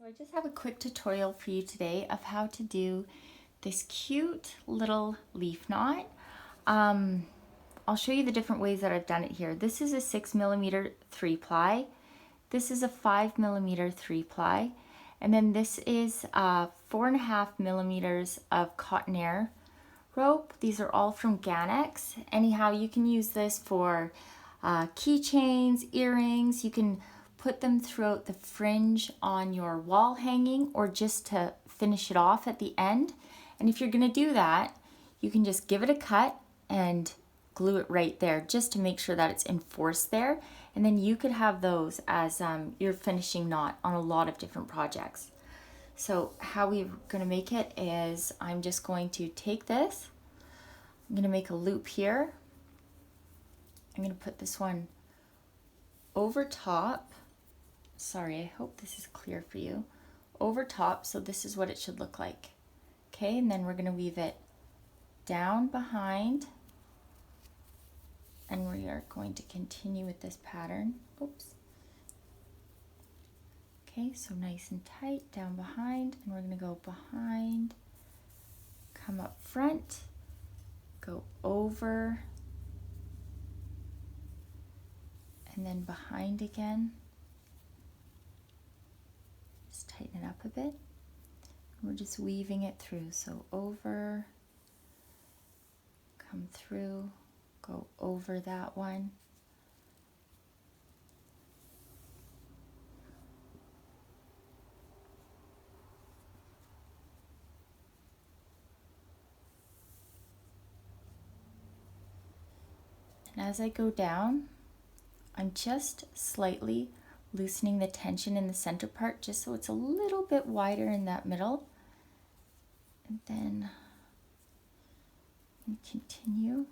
So I just have a quick tutorial for you today of how to do this cute little leaf knot. I'll show you the different ways that I've done it here. This is a 6mm 3-ply. This is a 5mm 3-ply. And then this is 4.5mm of cotton air rope. These are all from Ganex. Anyhow, you can use this for keychains, earrings. You can put them throughout the fringe on your wall hanging or just to finish it off at the end. And if you're going to do that, you can just give it a cut and glue it right there just to make sure that it's enforced there. And then you could have those as your finishing knot on a lot of different projects. So how we're going to make it is I'm just going to take this, I'm going to make a loop here. I'm going to put this one over top. Sorry, I hope this is clear for you. Over top, so this is what it should look like. Okay, and then we're going to weave it down behind, and we are going to continue with this pattern. Oops. Okay, so nice and tight, down behind, and we're going to go behind, come up front, go over, and then behind again. Just tighten it up a bit. We're just weaving it through, so over, come through, go over that one. And as I go down, I'm just slightly loosening the tension in the center part just so it's a little bit wider in that middle. And then continue.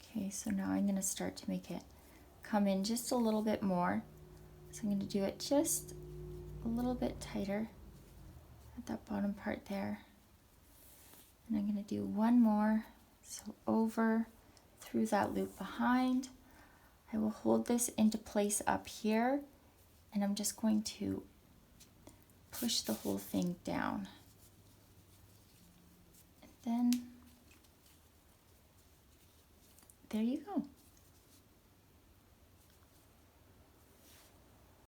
Okay, so now I'm going to start to make it come in just a little bit more. So I'm going to do it just a little bit tighter at that bottom part there. And I'm going to do one more. So over, through that loop behind. I will hold this into place up here, and I'm just going to push the whole thing down. And then there you go.